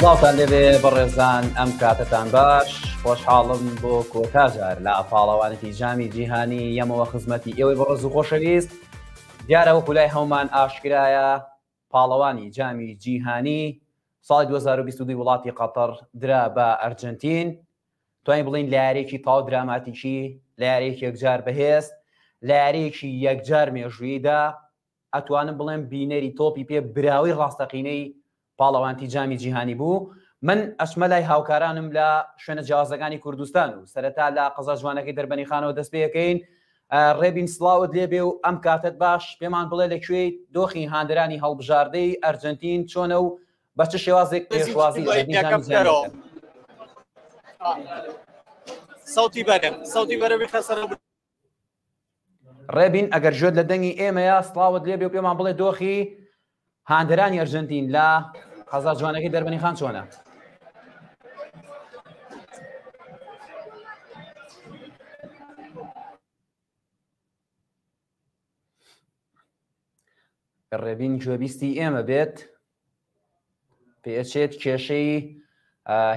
سڵاوتان لێبێ بەڕێزان ئەم کاتتان باش خۆشحاڵم بۆ کۆتاجار لە پاڵەوانێتی جامی جیهانی یەمەوە خزمەتی ئێوەی بەڕێز و خۆشەویست دیارە وەکو لای هەومان ئاشکرایە پاڵەوانی جامی جیهانی ساڵی 2022 وڵاتی قەتەر درا بە ئەرجنتین توانین بڵین لە یاریەکی تاو دراماتیکی لە یاریەکی یەکجار بەهێز لە یاریەکی یەکجار مێژووییدا ئەتوانم بڵێم بینەری تۆپی پێ براوی ڕاستەقینەی پاڵەوانتی جامی جیهانی بوو من ئەچمە لای هاوکارانم لە شوێنە جیاوازەکانی کوردستان و سەرەتا لە قەزا جوانەکەی دەربەنی خانەوە دەست پێەکەین ڕێبین سڵاوت لێبێ و ئەم کاتت باش پێمان بڵێ لەکوێی دۆخی هاندرانی هەڵبژاردەی ئەرجنتین چۆنە و بە چ شێوازێک پێشوازی ڕێبین ئەگەر ژێت لە دەنگی ئێمەیە سڵاوت لێبێ و پێمان بڵێ دۆخی هاندرانی ئەرجنتین لە قەزا جوانەکەی دەربەنی خان چۆنە؟ ڕێبین گوێبیستی ئێمە بێت پێچێت کێشەی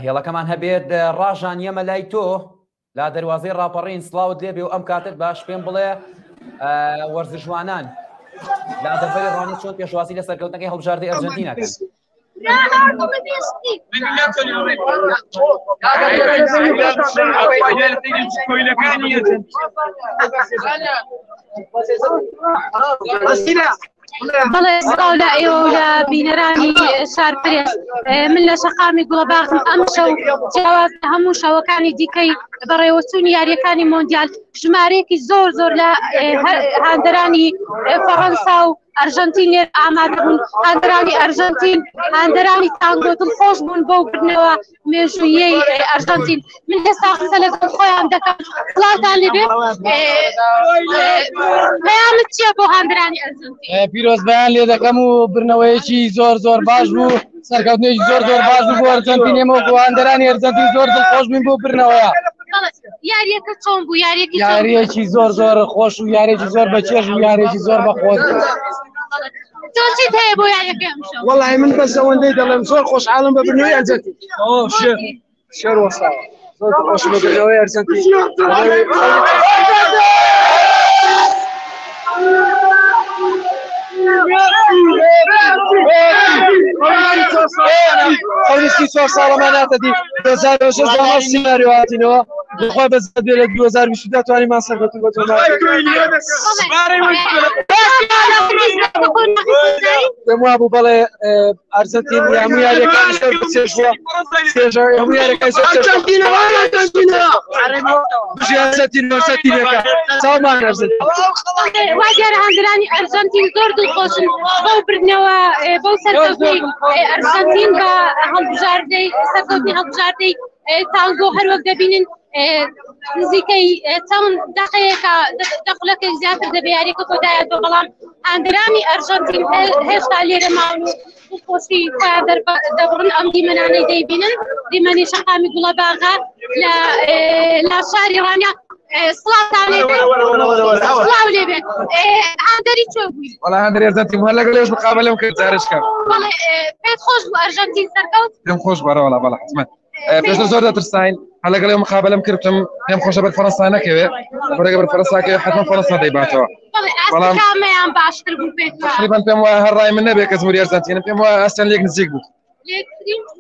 هێڵەکەمان هەبێت ڕاژان ئێمە لای تۆ لا دەواازەی ڕاپەڕین سڵاوت لێبێ و ئەم کاتت باش پێم بڵێ وەرزشوانان لا دەفەری ڕانە چۆن پێشواسی لە سەرکەوتنەکەی هەڵبژاردەی ئەرجنتینەکەن بەڵێ سڵاو لە ئێوە و لە بینەرانی شارپرێش من لە شەقامی گوڵەباغم ئەم شەو جیاواز هەموو شەوەکانی دیکەی بەڕێوەچوونی یاریەکانی مۆندیال ژمارەیەکی زۆر زۆر لە هاندەرانی فەڕەنسا و ئەرژەنتین لێر ئامادە بوون هاندەرانی ئەرژەنتین هاندەرانی تانگۆ دڵخۆش بوون بۆ گرنەوە مێژوویەی ئەرژەنتین من ئێستا قسە لەگەڵ خۆیان دەکەم سڵاوتان لێبێ پەیامت چییە بۆ هاندەرانی ئەرژەنتین؟ پیرۆزبیان لێ دەکەم و برنەوەیەکی زۆر زۆر باش بوو سەرکەوتنێکی زۆر زۆر باش بوو بۆ ئەرجەنتین ئێمە وەکو هاندەرانی ئەرجەنتین زۆر دڵخۆش بووین بۆ برنەوەیە یاریەکە چۆن بوو یاریەکی زۆر زۆر خۆش و یاریێکی زۆر بەچێژ و یاریێکی زۆر بەخۆش تۆ چیت هەیە بۆ یاریەکە ئەمشەو؟ وەڵی من بەس ئەوەندەی دەڵێم زۆر خۆشحاڵم بە برنەوەی ئەرجەنتین شێر وەساوە زۆر خۆش بە برنەوەی ئەرجەنتین خەونیستی 4 ساڵەماناتە دی 2006 زەمە سیناریۆ هاتینەوە بخوا بەزە بێ لە 2020 توانیمان سەرکەوتن بۆ تۆمار پێم وابوو بەڵێ ئەرجەنتین هەموو یاریەکانی زۆر بچێژوە هەموو یاریەکانی زۆر ئەرجەنتینەکە چاومان ئەرجەنتین واگەر هاندرانی ئەرجەنتین زۆر دڵخۆشن بەو بردنەوە بەو سەرکەوتنی ئەرجەنتین بە هەڵبژاردەی سەرکەوتنی هەڵبژاردەی تانگۆ هەروەک دەبینن نزیکەی چەند دقەیەکە دەقلەکەی زیاتر دەبێ یاریەکە کۆتایە بۆ بەڵام هاندرانی ئەرجەنتین هێشتا لێرە ماون و دڵخۆشی خۆیان دەبڕن ئەم دیمەنانەی دەیبینن دیمەنی شەقامی گوڵەباغا لە شاری ڕانیا سڵاوتان لێبێ سڵاو لێبێ هاندەری چۆ بووی؟ وەڵا هاندەری ئەرجەنتین هەر لەگەڵێش مقابلەم کرد جارشکە بەڵێ پێت خۆش بوو ئەرجەنتین سەرکەوت؟ پێم خۆش بووە وەڵا بەڵێ حتمەن پێشتر زۆر دەترساین هەر لەگەڵێ مقابلەم کردم پێم خۆشە بەر فەڕەنسا نەکەوێ بەرەگە بەر فەڕەنساکەوێ حتمەن فەڕەنسا دەیباتەوە بەڵام کامیان باشتر بوو پێت تقریباً پێم وایە هەر ڕای من نەبێ کە جمهوری ئەرجەنتینم پێم وایە ئەستان لێک نزیک بوو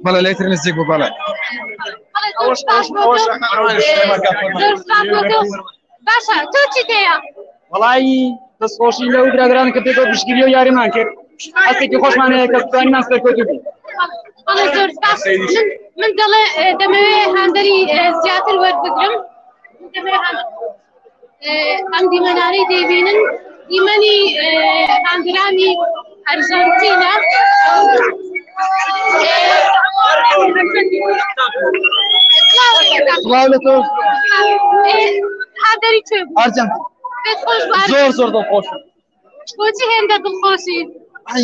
بەڵێ لێکتر نزیک بوو بەڵێ باشە تۆ چیت هەیە؟ وەڵی دەستخۆشی لەو برادران کە پێکەوە پشتگیری و یاریمان کرد هەستێکی خۆشمان هەیە کە بتوانین سەرکەوتوو بین بەڵێ زۆر سپاس من دەڵێ دەمەوێت هاندەری زیاتر وەربگرم ئەم دیمەنانەی دەیبینن دیمەنی هاندرانی ئەرجەنتینە سڵاو لە تۆ هاندەری چێ بوو؟ ئەرجەنتین پێت خۆش بوو؟ زۆر زۆر دڵخۆشم بۆچی هێندە دڵخۆشی؟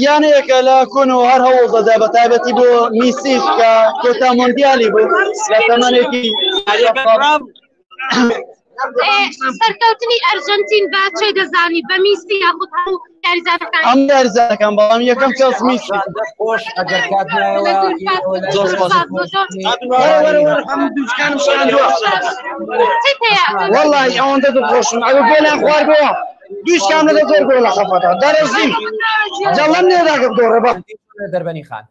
یانەیەکە لە کۆنەوە هەر هەوڵ دەدا بە تایبەتی بۆ میسیش کە کۆتا مۆندیالی بوو لە تەمەنێکی سەرکەوتنی ئەرجەنتین بە چێ دەزانی بە میسی یاخود هەموو یاریزانەکان ئەم یاریزانەکان بەڵام یەکەم کەس میسی خۆش ئەگەر کات نایەوە هەموو دووچکانم شاندووە وەڵی ئەوەندە دڵخۆشم ئەوە گۆلیان خواردەوە دووچکان لەگە زۆر گۆڵ لە خەفەتە دەرەژیم جەڵەم نێداکە بدۆڕێ بە دەربەنی خان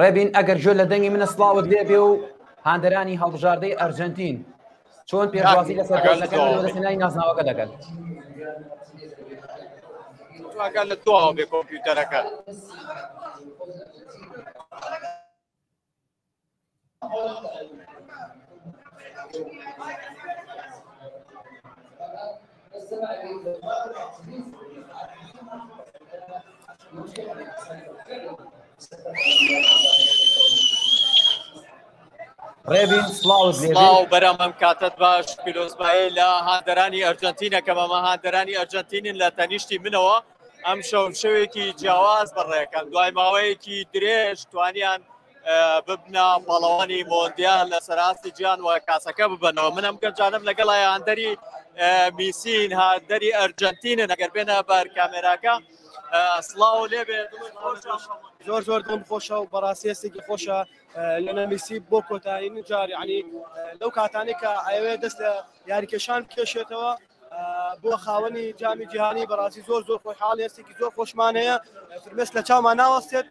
ڕێبین ئەگەر گوێ لە دەنگی منە سڵاوت لێ بێ و هاندەرانی هەڵبژاردەی ئەرجەنتین چۆن پێشوازی لەسەر گۆڵەکان دەستێنانی نازناوەکە دەکەن ئەگەر لە تۆەوە بێ کۆمپیوتەرەکە ڕێبین سڵاوت لێ بێ سڵاو بەرەمەم کاتت باش پیرۆزبایی لە هاندەرانی ئەرجەنتینەکە مەمە هاندەرانی ئەرجەنتینن لە تەنیشتی منەوە ئەم شەوێکی جیاواز بەڕێەکەن دوای ماوەیەکی درێژ توانیان ببنە پاڵەوانی مۆندیال لە سەراستی گیان و کاسەکە ببنەوە منم گەنجانم لەگەڵای هاندەری میسین هاندەری ئەرجەنتینن ئەگەر بێنە بەر کامێراکە سڵاو لێ بێ زۆر زۆر دڵم خۆشە و بەڕاستی هەستێکی خۆشە لەنە میسی بۆ کۆتاییین جار یعنی لەو کاتانێک کە ئەوێ دەست لە یاریکەشان بکێشێتەوە بۆ خاوەنی جامی جیهانی بەڕاستی زۆر زۆر خۆشحاڵی هەستێکی زۆر خۆشمان هەیە فرمێسک لە چاومان ناوەستێت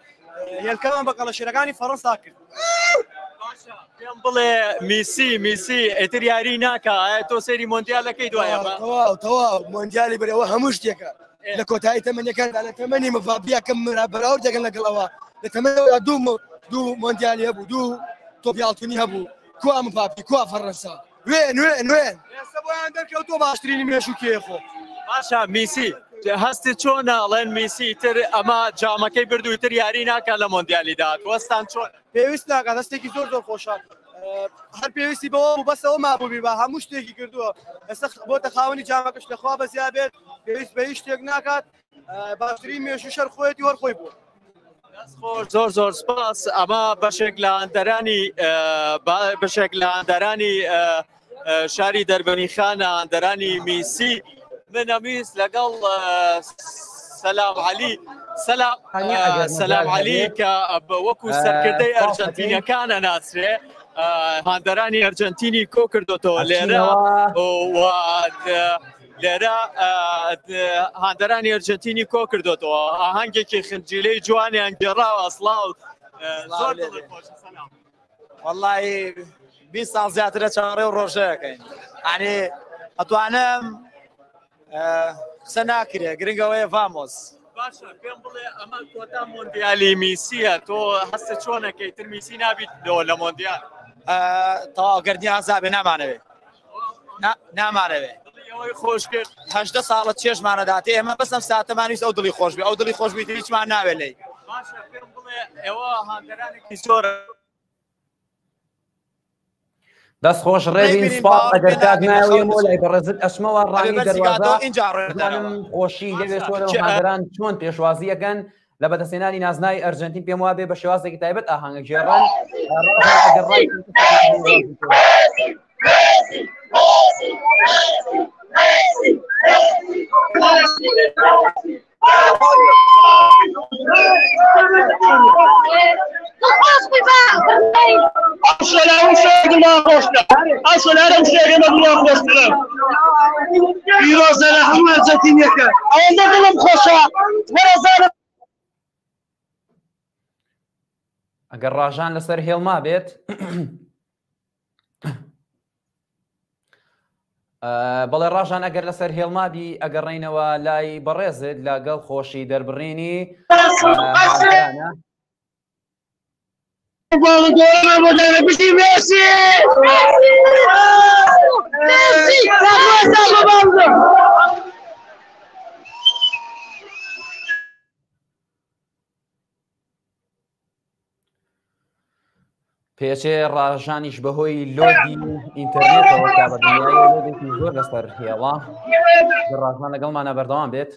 هێلکەمان بە قەڵەشێرەکانی فەڕەنسا کرد پێم بڵێ میسی ئێتر یاری ناکە تۆ سەیری مۆندیالەکەی دوایە تەواو مۆندیالی بەرەوە هەموو شتێکە لە کۆتایی تەمەنیەکاندا لە تەمەنی مەڤابیەکەم بەراورد دەگەن لەگەڵەوە لە تەمەنەوە دوو مۆندیالی هەبوو دوو تۆپیاڵتونی هەبوو کوا مەڤابی کوا فەڕەنسا وێن ئێستا بۆیان دەرکەوتۆ باشترینی مێشوکێ خۆ باشە میسی هەستی چۆنە ئەڵێن میسی تر ئەمە جامەکەی بردووی تر یاری ناکە لە مۆندیالیدا وەستان چۆن پێویست ناکات دەستێکی زۆر زۆر خۆشە هەر پێویستی بەوە بوو بەسەوە مابووبی بە هەموو شتێکی کردووە ئێستا بۆتە خاوەنی جامەکەش لەخوا بەزیا بێت پێویست بە هیچ شتێک ناکات باشترین مێشوو شەر خۆیەتی وەرخۆی بوو زۆر زۆر سپاس ئەمە بەشێک لە هاندەرانی شاری دەربەنی خانە هاندەرانی میسی من ئەمیست لەگەڵ سەلام عەلی کە وەکو سەرکردەی ئەرجەنتینیەکانە ناسرێ هاندەرانی ئەرجەنتینی کۆ کردوتەوە لێرە هاندەرانی ئەرجەنتینی کۆ کردوتەوە ئاهەنگێکی خنجیلەی جوانیان گێڕاوە ئەسڵاو زۆر وەڵڵی 20 ساڵ زیاترە چاڕێ و ڕۆژەکەین یعنی ئەتوانم قسە ناکرێ گرنگەوەی ڤامۆس باشە پێم بڵێ ئەمە کۆتا مۆندیالی میسیە تۆ هەستە چۆنەکەی تر میسی نابیتەوە لە مۆندیال تەواو گەردنی ئازابێ نامانەوێ ئەوەی خۆش کرد 18 ساڵە چێژمانەداتێ ئێمە بەسم ساتەمانیست ئەو دڵی خۆش بێ ئەو دڵی خۆش بیت هیچمان ناوێ لێی باشە پێم بڵێ ئێوە هاندەرانێکی زۆرە دەست خۆش ڕێبین سپاس ئەگەر کات نایەوە مۆلای بەڕێزت ئەچمەوە ڕانی دەواازە خۆشی لێوێ هاندەران چۆن پێشوازیەکەن لە بەدەستێنانی نازنای ئەرجەنتین پێم وا بێ بە شێوازێکی تایبەت ئاهەنگە گێڕان ئەگەر ڕاژان لەسەر هێڵما بێت بەڵێ ڕاژان ئەگەر لەسەر هێڵمابی ئەگەڕێینەوە لای بەڕێزت لەگەڵ خۆشی دەربڕینی پێچێ ڕاژانیش بەهۆی لۆدی ئینتەرنێتەوە تا بە دنیای لۆدێکی زۆر لەسەر هێڵا ڕاژان لەگەڵمانە بەردەوام بێت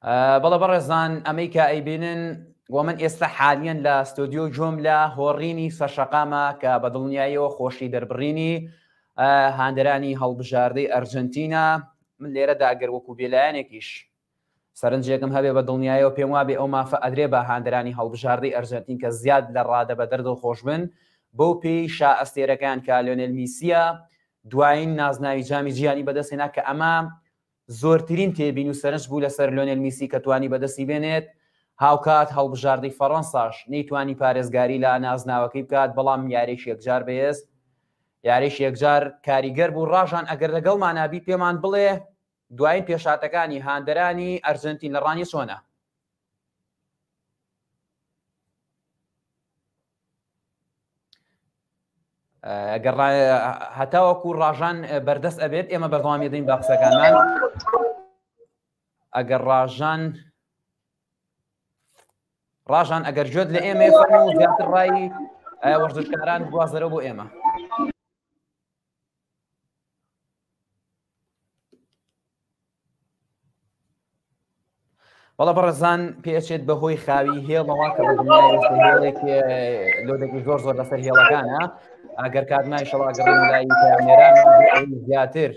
بەڵە بەڕێزان ئەمریکا ئەیبینن و من ئێستا حالیان لە ستودیۆ جۆم لە هۆڕینی سەرشەقامە کە بە دڵنیاییەوە خۆشی دەربڕینی هاندەرانی هەڵبژاردەی ئەرجنتینا. من لێرەدا ئەگەر وەکو بێلایەنێکیش سەرنجێکم هەبێ بە دڵنیاییەوە پێم وابێ ئەو مافە ئەدرێ بە هاندەرانی هەڵبژاردەی ئەرجنتین کە زیاد لە ڕادە بە دەردڵ خۆش بن بەو پێی شا ئەستێرەکان کە لیۆنێل میسیە دوایین نازناوی جامی جیهانی بەدەستێنا کە ئەمە زۆرترین تێبین و سەرنج بوو لەسەر لیۆنێل میسی کە توانی بەدەستی بێنێت. هاوکات هەڵبژاردەی فەڕەنساش نەیتوانی پارێزگاری لە نازناوەکەی بکات بەڵام یاریش یەکجار بەهێست یاریش یەکجار کاریگەر بوو. ڕاژان ئەگەر لەگەڵمان نابی پێمان بڵێ دوایین پێشاتەکانی هاندەرانی ئەرجنتین لە ڕانی چۆنە؟ ئەگەر هەتاوەکو ڕاژان بەردەست ئەبێت ئێمە بەردەوامی دەین باقسەکانمان. ئەگەر ڕاژان ئەگەر جۆت لە ئێمە فەرموو و زیاتر ڕای وەرزشکاران بوازەرەوە بۆ ئێمە. بەڵە بەڕێزان پێچێت بەهۆی خاوی هێڵەوە کە بە دنیاێکی لۆدەکی زۆر زۆر لەسەر هێڵەکانە. ئەگەر کاتمای شەڵاگەڕین لای کامێران زیاتر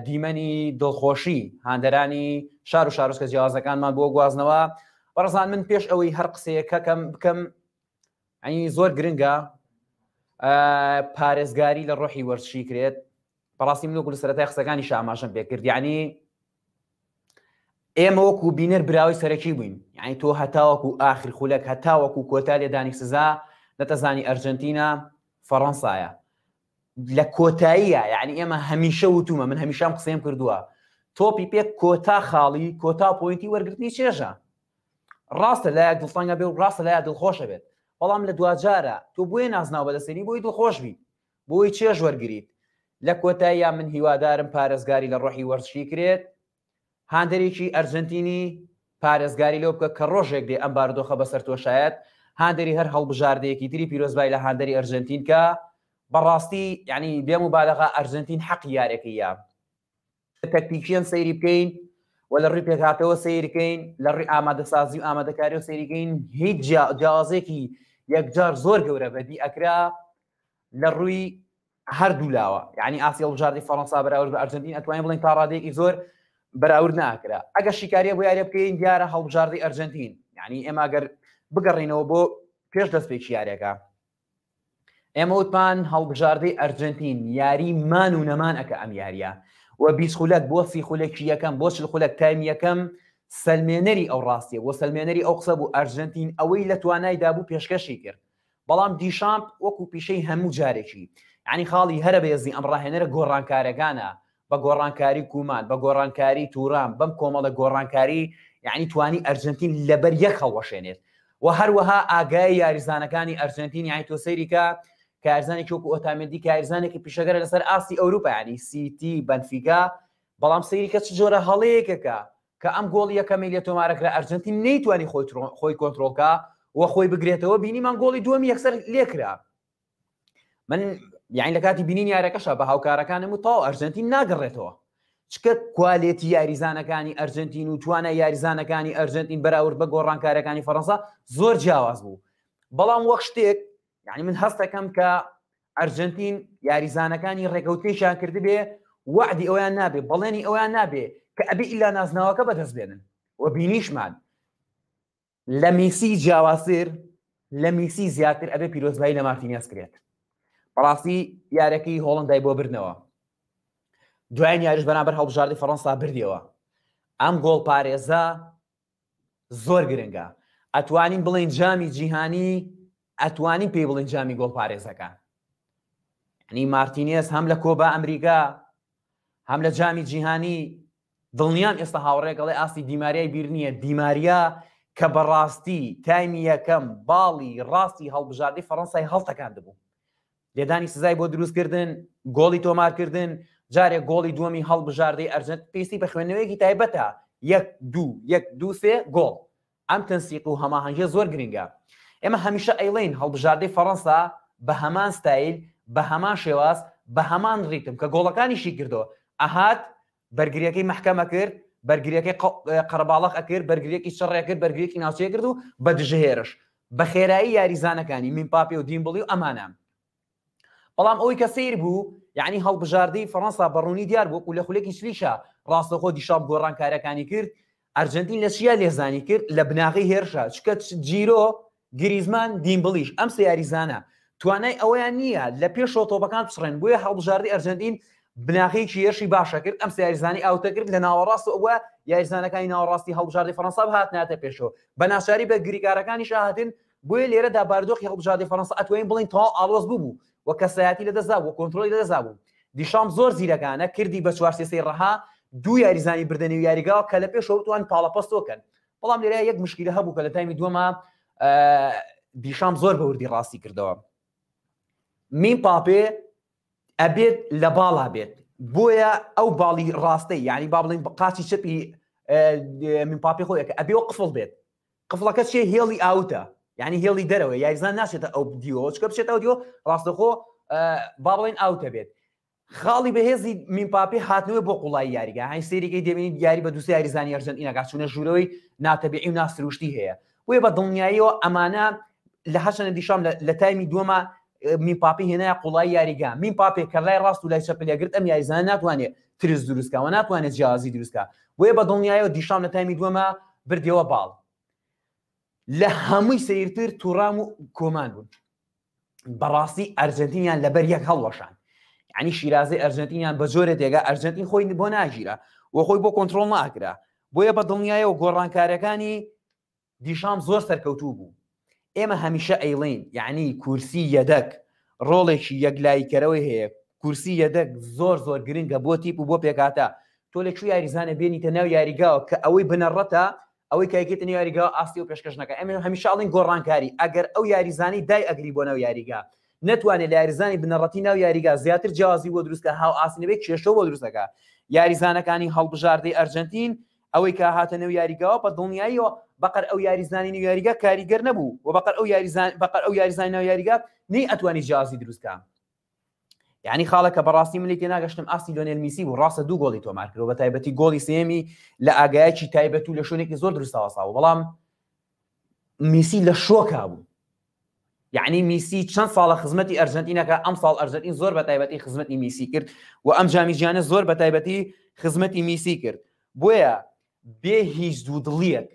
دیمەنی دڵخۆشی هاندەرانی شار و شارۆچکە جیاوازەکانمان بۆ گوازنەوە. بەڕێزان من پێش ئەوەی هەر قسەیەکەکەم بکەم ئەنی زۆر گرنگە پارێزگاری لە ڕۆحی وەرزشی کرێت. بەڕاستی من وەکو لە سەرەتای قسەکانی شاماشم پێ کرد یعنی ئێمە وەکو بینەر براوی سەرەکی بووین یعنی تۆ هەتاوەکو ئاخر خولەک هەتاوەکو کۆتا لێدانی سزا نەتەزانی ئەرجنتینا فەڕەنسایە لە کۆتاییە. یعنی ئێمە هەمیشە وتومە من هەمیشەم قسەیم کردووە تۆپی پێک کۆتا خاڵی کۆتا پۆینتی وەرگرتنی چێژە. ڕاستە لایەک دڵتەنگە بێ و ڕاستە لایە دڵخۆشە بێت بەڵام لە دوجارە تۆ بۆیە نازناو بەدەسێنی بۆی دڵخۆش بی بۆی چێژ وەرگریت. لە کۆتاییە من هیوادارم پارێزگاری لە ڕۆحی وەرزشی کرێت. هاندەرێکی ئەرجنتینی پارێزگاری لەو بکە کە ڕۆژێک دێ ئەم بارودۆخە بەسەر تۆ شایەت هاندەری هەر هەڵبژاردەیەکی تری پیرۆزبای لە هاندەری ئەرجنتین کە بەڕاستی یعنی بێم و بالەغا ئەرجنتین حەقی یارێکیە تەکتیکیان سەیری بکەین و لە ڕووی پێکهاتەوە سەیرکەین لە ڕووی ئامادەسازی و ئامادەکاریەوە سەیریکەین هیچ جیاوازێکی یەکجار زۆر گەورە بەدی ئەکرا لە ڕووی هەردوو لاوە. یعنی ئاسی هەڵبژاردەی فەڕەنسا بەراورد بە ئەرجنتین ئەتوانین بڵین تا ڕادەیەکی زۆر بەراورد ناکرا. ئەگەر شیکاریە بۆ یارێ بکەین دیارە هەڵبژاردەی ئەرجنتین یعنی ئێمە ئەگەر بگەڕینەوە بۆ پێش دەستپێکی یاریەکە ئێمە وتمان هەڵبژاردەی ئەرجنتین یاری مان و نەمان ئەکە ئەم یاریە و 20 خولەک بۆ 30 خولەکی یەکەم بۆ 40 خولەک تایم یەکەم سەلمێنەری ئەو ڕاستیە و سەلمێنەری ئەو قسە بوو ئەرجنتین ئەوەی لە توانایدا بوو پێشکەشی کرد. بەڵام دیشامپ وەکو پیشەی هەموو جارێکی یعنی خاڵی هەرە بێزی ئەم ڕاهێنەرە گۆڕانکارەکانە بە گۆڕانکاری کومان بە گۆڕانکاری توران بەم کۆمەڵە گۆڕانکاری یعنی توانی ئەرجنتین لەبەر یەک هەڵوەشێنێت و هەروەها ئاگای یاریزانەکانی ئەرجنتین یعنی تۆ سەیریکە کارزانێکی وەکو ئۆتامێدی کارزانێکی پیشەگەرە لەسەر ئاستی ئەوروپا ینی سیتی بەنفیکا بەڵام سەیریکە چ جۆرە هەڵەیەکەکە کە ئەم گۆڵی یەکەمی لێ تۆمارەکرا ئەرجنتین نەیتوانی خۆی کۆنتڕۆڵکە و خۆی بگرێتەوە بینیمان گۆڵی دووەمی یەکسەر لێکرا. من یعنی لە کاتی بینین یارەکەشە بە هاوکارەکانم و تاو ئەرجنتین ناگەڕێتەوە چکە کوالێتی یاریزانەکانی ئەرجنتین و توانە یاریزانەکانی ئەرجنتین بەراورد بە گۆڕانکارەکانی فەڕەنسا زۆر جیاواز بوو. بەڵام وەک شتێک یعنی من هەست دەکەم کە ئەرجنتین یاریزانەکانی ڕێکەوتێکیان کردبێ وعدی ئەویان نابێ بەڵێنی ئەویان نابێ کە ئەبێ ئیلا نازناوەکە بەدەست بێنن و بینیشمان لە میسی جیاوازتر لە میسی زیاتر ئەبێ پیرۆزبایی لە مارتینێز کرێت. بەڕاستی یارەکەی هۆڵندای بۆ بردنەوە دوایین یاریش بەرامبەر هەڵبژاردەی فەڕەنسا بردیەوە. ئەم گۆڵ پارێزە زۆر گرنگە ئەتوانین بڵین جامی جیهانی ئەتوانین پێی بڵین جامی گۆڵ پارێزەکە ینی مارتینێز هەم لە کۆبا ئەمریکا هەم لە جامی جیهانی دڵنیان ئێستا هاوڕێگەڵی ئاستی دیماریای بیر نییە دیماریا کە بەڕاستی تایمی یەکەم باڵی ڕاستی هەڵبژاردەی فەڕەنسای هەڵتەکان دەبوو لێدانی سزای بۆ دروستکردن گۆڵی تۆمارکردن جارێک گۆڵی دووەمی هەڵبژاردەی ئەرجنت پێویستی بە خوێندنەوەیەکی تایبەتە 1-2 گۆڵ ئەم تەنسیق و هەماهەنگیە زۆر گرنگە. ئێمە هەمیشە ئەیڵین هەڵبژاردەی فەڕەنسا بە هەمان ستایل بە هەمان شێواز بە هەمان ڕیتم کە گۆڵەکانیشی کردەوە ئەهات بەرگریەکەی محکەمە کرد بەرگریەکەی قەرەباڵق ئەکرد بەرگریەکی شەڕێ کرد بەرگریەکی ناوچەیە کرد و بە دژهێرش بە خێرایی یاریزانەکانی میمباپێ و دیمبڵی و ئەمانە بەڵام ئەوەی کە سیر بوو یعنی هەڵبژاردەی فەڕەنسا بەڕوونی دیار بوو و لە خولێکی چلیشە ڕاستەخۆ دیشاب گۆڕانکارەکانی کرد ئەرجەنتین لە چیا لێزانی کرد لە بناغی هێرشە چکە جیرۆ گریزمان دیمبڵیش ئەم سە یاریزانە توانای ئەوەیان نییە لە پێشەوە تۆپەکان بچڕێن بۆیە هەڵبژاردەی ئەرجەنتین بناغەیەکی هێرشی باشە کرد ئەم سە یاریزانی ئاوتە کرد لە ناوەڕاست ئەوە یاریزانەکانی ناوەڕاستی هەڵبژاردەی فەڕەنسا هاتناتە پێشەوە بە ناچاری بە گریکارەکانیش هاتن بۆیە لێرەدا بارودۆخی هەڵبژاردەی فەڕەنسا ئەتوانین بڵین تەواو ئاڵۆز بوو وە کەسایەتی لەدەسدا بوو کۆنتڕۆلی لەدەسدا بوو دیشام زۆر زیرەکانە کردی بە 4 3 ڕەها دوو یاریزانی بردننی و یاریگاوە کە لە پێشەوە توان پاڵەپەستۆکەن بەڵام لێرە یەک مشکلە هەبوو کە لە تایمی دووەمە دیشام زۆر بە وردی ڕاستی کردەوە میمباپێ ئەبێت لە باڵا بێت بۆیە ئەو باڵی ڕاستەی یعنی با بڵین قاچی چپی میمباپێ خۆیەکە ئەبێەوە قفڵ بێت قفڵەکە چێ هێڵی ئاوتە یعنی هێڵی دەرەوە یاریزان ناچێتە ئەو دیۆ چکە بچێتەوە دیۆ ڕاستەخۆ با بڵین ئاوتە بێت خاڵی بەهێزی میمباپێ هاتنەوەی بۆ قوڵای یاریگا هەین سێریەکەی دەبینیت یاری بە دووسێ یاریزانی ئەرجەنتینەکە چونە ژوورەوەی ناتەبیعی و ناسروشتی هەیە بۆیە بە دڵنیاییەوە ئەمانە لە هەشەنە دیشام لە تایمی دووەمە میمباپێ هێنایە قوڵای یاریگا میمباپێ کە لای ڕاست و لای چەپ لێگرت ئەم یاریزانە ناتوانێت ترس دروستکەوە ناتوانێت جیازی دروستکە بۆیە بە دڵنیاییەوە دیشام لە تایمی دووەمە بردیەوە باڵ لە هەمووی سیرتر تووڕام و کۆمان بوون بەڕاستی ئەرجەنتینیان لەبەر یەک هەڵوەشان یعنی شیرازەی ئەرجەنتینیان بە جۆرە تێگا ئەرجەنتین خۆی بۆ ناگیرە و خۆی بۆ کۆنتڕۆڵ ناکرا بۆیە بە دڵنیایەوە گۆڕانکارەکانی دیشام زۆر سەرکەوتوو بوو ئێمە هەمیشە ئەیڵین یعنی کورسی یەدەک ڕۆڵێکی یەکلاییکەرەوەی هەیە کورسی یەدەک زۆر زۆر گرنگە بۆ تیپ و بۆ پێکاتە تۆ لەکوێ یاریزانە بێنیتە ناو یاریگاوە کە ئەوەی بنەڕەتە ئەوەی کایکێتە ناو یاریگاوە ئاستی و پێشکەشنەکە ئەمە هەمیشە ئاڵین گۆڕانکاری ئەگەر ئەو یاریزانی دای ئەگری بۆ ناو یاریگا نتوانێت لە یاریزانی بنەڕەتی ناو یاریگا زیاتر جیازی بۆ دروستکە هاو ئاسینەبێت کێشەوە بۆ دروستەکە یاریزانەکانی هەڵبژاردەی ئەرجەنتین ئەوەی کە هاتە نێو یاریگاوە بە دڵنیاییەوە بەقەر ئەو یاریزانی نێو یاریگا کاریگەر نەبوو و بەقەر ئەو یاریزانی ناو یاریگا نەی ئەتوانی جیازی دروستکە یعنی خاڵەکە بەڕاستی ملی تێناگەشتم ئاستی لۆنێل میسی بوو ڕاستە دوو گۆڵی تۆمار کردەوە بە تایبەتی گۆڵی سێمی لە ئاگایەکی تایبەت و لە شوێنێکی زۆر دروستەوەساوە بەڵام میسی لە شۆکا بوو یعنی میسی چەند ساڵە خزمەتی ئەرجەنتینەکە ئەم ساڵ ئەرجەنتین زۆر بە تایبەتی خزمەتی میسی کرد و ئەم جامیجیانە زۆر بە تایبەتی خزمەتی میسی کرد بۆیە بێ هیچ دوودڵیەک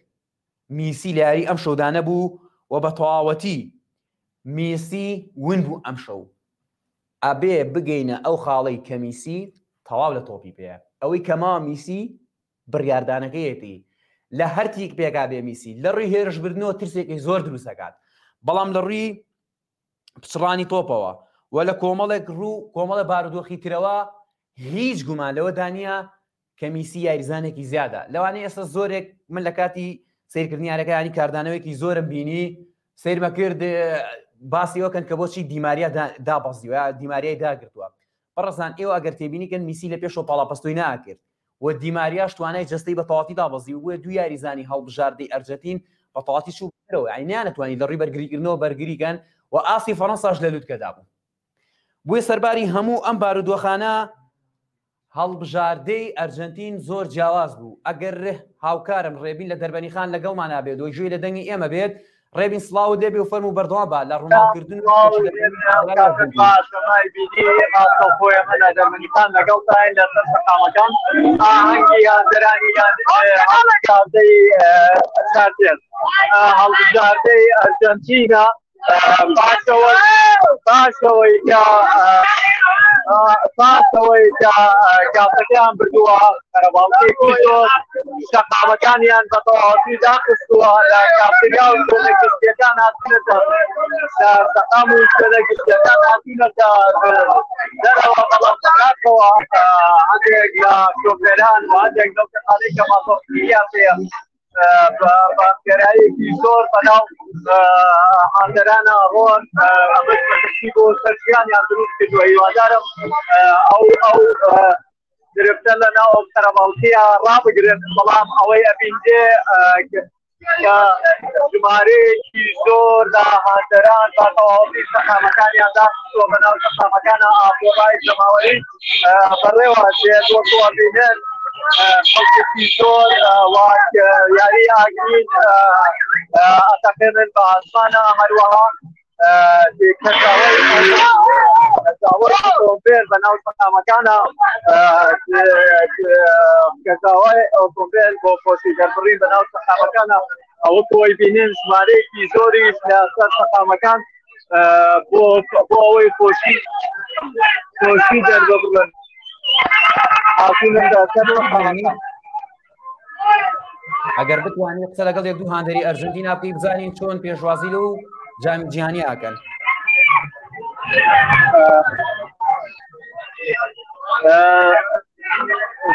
میسی لە یاری ئەم شەودانە بوو و بە تەواوەتی میسی ون بوو ئەم شەو ئەبێ بگەینە ئەو خاڵەی کە میسی تەواو لە تۆپی پێەیە ئەوەی کەما میسی بڕیاردانەکەیەتی لە هەرتیک پێکا بێ میسی لە ڕووی هێرشبردنەوە ترسێکی زۆر دروستەکات بەڵام لە ڕووی پچڕانی تۆپەوە و لە کۆمەڵێک ڕوو کۆمەڵە بارودۆخی ترەوە هیچ گومان لەوە دانیە کە میسی یاریزانێکی زیادە لەوانەیە ئێستا زۆرێک من لە کاتی سیرکردنیارەکانی کاردانەوەیکی زۆرم بینی سیرمە کرد باسی ئەوکەن کە بۆچی دیماریا دابەزیوە دیماریای داگرتووە بەڕێزان ئێوە ئەگەر تێبینیکەن میسی لە پێشەوە پاڵاپەستۆی ناکرد و دیماریاش توانای جستەی بە تەواتی دابەزی وە دوو یاریزانی هەڵبژاردەی ئەرجەنتین بە تەواتی چوو بەرەوە یعنی ناتوانانی لە ڕووی بەرگریکردنەوە بەرگریکەن و ئاسی فەڕەنساش لە لووتکەدا بوو بۆیە سەرباری هەموو ئەم بارودۆخانە هەڵبژاردەی ئەرجەنتین زۆر جیاواز بوو ئەگەر هاوکارم ڕێبین لە دەربەنی خان لەگەڵمان نابێت و گوێی لە دەنگی ئێمە بێت ڕێبین سڵاو دەبێ و فەرموو بەردەوام بە لە ڕووناوکردن دەربەنیخان لەگەڵتان لەسەر سەقامەکان ئاهەنگی یاندەرانی یاندەی هەڵبژاردەی ئەرجەنتینە پاسەوەی کاسەکەیان بردووە قەرەباڵغێکی زۆر شەقامەکانیان بە تەواوەتی داخستووە لە کاسەکە و شوێنە گشتیەکان هاتوونەتە لە سەقام و شوێنە گشتیەکان هاتوونەتە دەرەوە بەڵام دەکاتەوە هەندێک لە شۆفێران و هەندێک لەو کەسانەی کە ماسۆفیان پێیە بەگەرایەکی زۆر بەناو هاندەرانە ڕۆن ئەمەشی بۆ سەرچیانیان دروست کردووە هیوادارم ئەو گرفتە لەناو ئەو قەرەباڵغیە ڕابگرن بەڵام ئەوەی ئەبیندێ کە ژمارەیەکی زۆر لە هاندەران بە تەواوەتی سەقامەکانیان داخستووە بەناو سەقامەکانە ئاپۆڕای جەماوەری بەڕێوە دێت وەکوە بینن خەڵکێکی زۆر واک یاری ئاگرین ئەتەقێنن بە ئاسمانە هەروەها کەساوەی ئۆتۆمبیل بەناو سەقامەکانە کەساوەی ئۆتۆمبیل بۆ خۆشیگەربڕین بەناو سەقامەکانە ئەوە بۆی بینین ژمارەیەکی زۆریش لەسەر سەقامەکان بۆ ئەوەی خۆشی دەرببڕن ئەگەر بتوانێت قسە لەگەڵ یەک دوو هاندەری ئەرژنتینا بکەی بزانین چۆن پێشوازی و جامی جیهانی ئاکەن.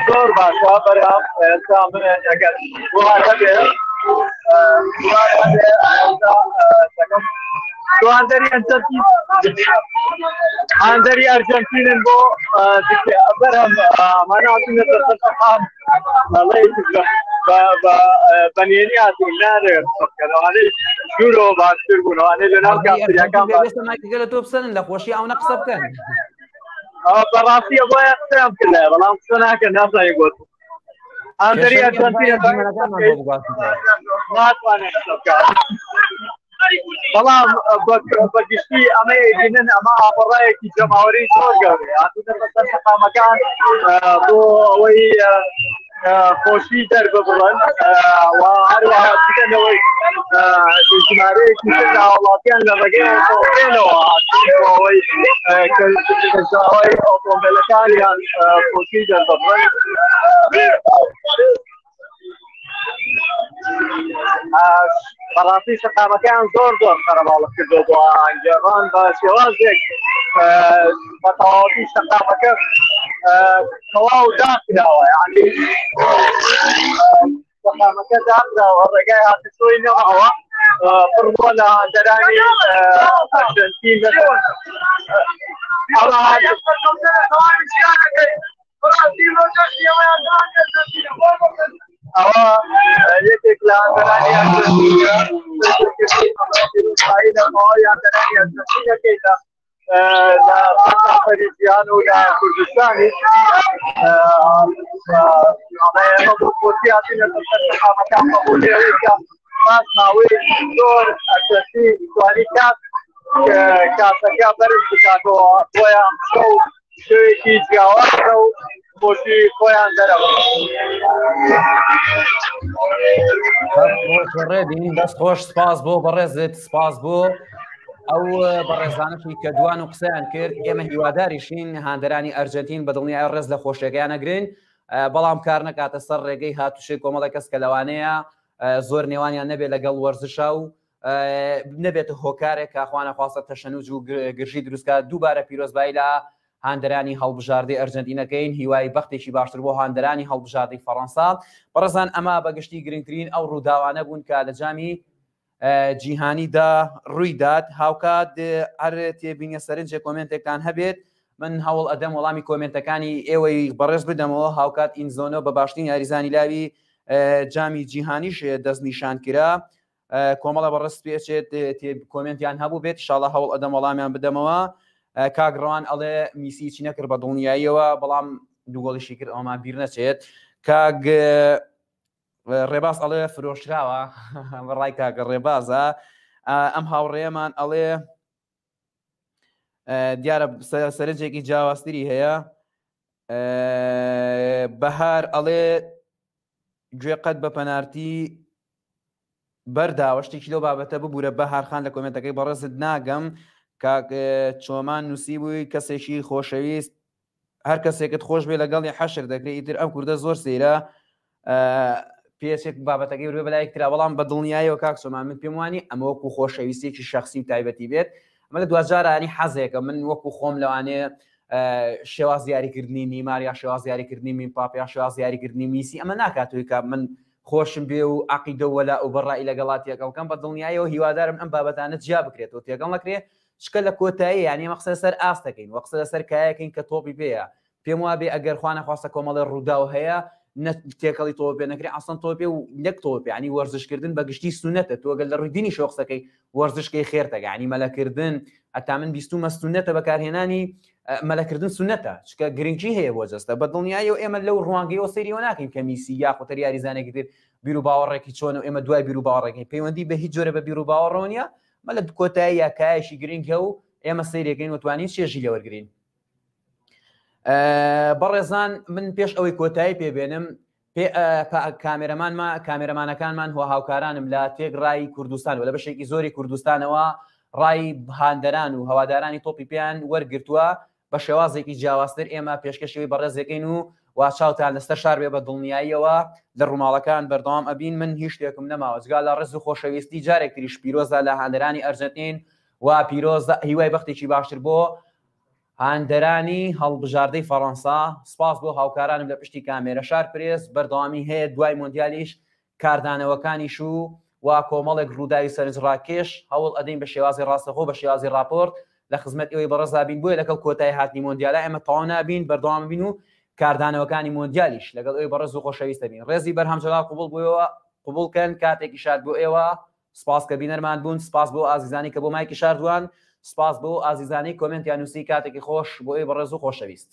زۆر باشە بەرام ئێستا من ئەگەر وهاتە بێ هاندەری ئەرجەنتینن بۆ بەرهەم ئەماناتونە سەرسەقام بەنیێنی هاتوون نارێت بکەنەوانەی ژوورەوە باشتر بوونەوانەی لەناو کاپتریەکان گەلە تۆ بسەنن لە خۆشی ئەوە قسە بکەن بەڕاستیە بۆیە قسەیان کرد بەڵام قسە ناکەن نازانێ گوت هاندەری ئەرجەنتینە ناتوانێت قسە بکات بەڵام بەگشتی ئەمەیە بینن ئەمە ئاپەڕایەکی جەماوەری زۆر گەورەیە هاتوونە بەسەر سەقامەکان بۆ ئەوەی خۆشی دەرببڕن و هەروەها بکەنەوەی ژمارەیەکی تر لە وڵاتیان لە ڕێگەی ئۆتۆمبیلەوە بۆ ئەوەی کەساوەی ئۆتۆمبیلەکانیان خۆشی دەرببڕن بەڕاستی سەقامەکان زۆر خەرەباڵغ کردو بۆ ئەنجێڕان بە شێوازێک بە تەواوەتی سەقامەکە تەواو داکراوە یعنی سەقامەکە داکراوە ڕێگای هاتوچۆینەوە پڕ بۆ لە هاندەرانی ئەرجەنتین ئەوە یەکێک لە هاندەرانی ئەرجەنتینەکەیدا لە پەریزیان و لە کوردستانی خۆسیاتینە سەقامەکان بەبوونەوەیکە پاس ماوەی زۆر ئەرجەنتین توانی کات کاسەکە بەرز بکاتەوە بۆیان شەو شەوێکی جیاوازە و خۆشی خۆیان دەرەوە ڕێبین دەست خۆش سپاس بۆ بەڕێزت سپاس بۆ ئەو بەڕێزانشی کە دوان و قسەیان کرد ئێمە هیواداریشین هاندەرانی ئەرجەنتین بە دڵنیای ڕێز لە خۆشیەکەیان نەگرن بەڵام کار نەکاتە سەر ڕێگەی هاتوشەی کۆمەڵی کەس کە لەوانەیە زۆر نێوانیان نەبێت لەگەڵ وەرزشە و نەبێت هۆکارێک کاخوانە خواستە تەشەنوج و گرژی دروستکە دووبارە پیرۆزبایی لە هاندەرانی هەڵبژاردەی ئەرجەنتینەکەین هیوای بەختێکی باشتر بۆ هاندەرانی هەڵبژاردەی فەڕەنسا بەڕێزان ئەمە بەگشتی گرنگترین ئەو ڕووداوانە بوون کە لە جامی جیهانیدا ڕوویدات هاوکات هەر تێبینە سەرنجێک کۆمنتێکتان هەبێت من هەوڵ ئەدەم وەڵامی کۆمنتەکانی ئێوەی بەڕێز بدەمەوە هاوکات ئینزۆنۆ بە باشترین یاریزانی لاوی جامی جیهانیش دەست نیشان کرا کۆمەڵە بەڕست پێچێت کۆمنتیان هەبوو بێت ئینشاڵڵا هەوڵ ئەدەم وەڵامیان بدەمەوە کاگڕوان ئەڵێ میسی چی نەکرد بە دڵنیاییەوە بەڵام دووگۆڵیشی کرد ئەومان بیر نەچێت کاگ ڕێباز ئەڵێ فرۆشراوە بەڕای کاگە ڕێبازە ئەم هاوڕێمان ئەڵێ دیارە سەرنجێکی جیاوازتری هەیە بەهار ئەڵێ گوێقەت بە پەنارتی بەرداوە شتێکی لەو بابەتە ببوورە بەهارخان لە کۆمنتەکەی بەڕێزت ناگەم کاک چۆمان نووسی بووی کەسێکی خۆشەویست هەر کەسێکت خۆش بێ لەگەڵی حەشر دەکرێت ئیتر ئەم کوردە زۆر سەیرە پێچێک بابەتەکەی وێ بەلایەکترا بەڵام بە دڵنیاییەوە کاک چۆمان من پێم وانی ئەمە وەکو خۆشەویستێکی شەخسی و تایبەتی بێت ئەمە لە دوجارانی حەزێکە من وەکو خۆم لەوانەیە شێواز یاریکردنی نیمار یا شێواز یاریکردنی میمپاپ یا شێواز یاریکردنی میسی ئەمە ناکاتووی کە من خۆشم بێ و عەقیدە وەلا و بەڕای لەگەڵاتیەکەڵکەم بە دڵنیاییەوە هیوادارم ئەم بابەتانە جیا بکرێتەوە تێگەڵ نەکرێت شکە لە کۆتایی یعنی مە قسە لەسەر ئاستەکەین وە قسە لەسەر کایەکەین کە تۆپی بێە پێم وابێ ئەگەر خوانە خواستە کۆمەڵی ڕوودا و هەیە تێکەڵی تۆ بێ نەکرێ ئاسان تۆ پێ و نەک تۆ ینی وەرزشکردن بە گشتی سونەتە تۆگەل لە ڕووی دینی شۆقسەکەی وەرزشکەی خێرتەکە ینی مەلەکردن ئەتا من بیستومە سونەتە بەکارهێنانی مەلەکردن سنەتە چکە گرنگی هەیە بۆ جەستە بە دڵنیایی و ئێمە لەو ڕوانگەیەوە سەیریەوە ناکەین کە میسی یاخۆتە یاریزانێکی تر بیر و باوەڕێکی چۆن و ئێمە دوای بیر و باوەڕێکی پەیوەندی بە هیچ جۆرە بە بیر و باوەڕەوە نیە مە لە کۆتایی یاکایشی گرنگە و ئێمە سەیرەکەین وتوانین چێژی لەوەرگرین. بەڕێزان من پێش ئەوەی کۆتایی پێبێنم کامێرەمانەکانمان هۆ هاوکارانم لە تێگڕای کوردستان و لە بەشێکی زۆری کوردستانەوە ڕای هاندەران و هەوادارانی تۆپی پێیان وەرگرتووە بە شێوازێکی جیاوازتر ئێمە پێشکەشەوەی بەڕێزەکەین و واچاوتان لەسەر شار بێ بە دڵنیاییەوە لە ڕووماڵەکان بەردەوام ئەبین من هیچ شتێکم نەماوە جگا لە ڕێز و خۆشەویستی جارێکتریش پیرۆزە لە هاندەرانی ئەرجەنتین و پیرۆزە هیوای بەختێکی باشتر بۆ هاندەرانی هەڵبژاردەی فەڕەنسا سپاس بۆ هاوکارانم لە پشتی کامێرە شار پرێس بەردەوامی هەیە دوای مۆندیالیش کاردانەوەکانیش و کۆمەڵێک ڕووداوی سەرنجڕاکێش هەوڵ ئەدەین بە شێوازی ڕاستەخۆ بە شێوازی راپۆرت لە خزمەت ئێوەی بەڕێزابین بووە لەگەڵ کۆتایی هاتنی مۆندیالە ئێمە تەواو نابین بەردەوام بین و کاردانەوەکانی مۆندیالیش لەگەڵ ئێوەی بەڕێز و خۆشەویستە بین ڕێزی بەرهەمجەلال قبولکەن کاتێکی شاد بۆ ئێوە سپاس کە بینەرمان بوون سپاس بۆ ئازیزانی کە بۆ مایکی شاردووان سپاس بۆ ئازیزانی کۆمنتیان نووسی کاتێکی خۆش بۆ ئێوە بەڕێز و خۆشەویست.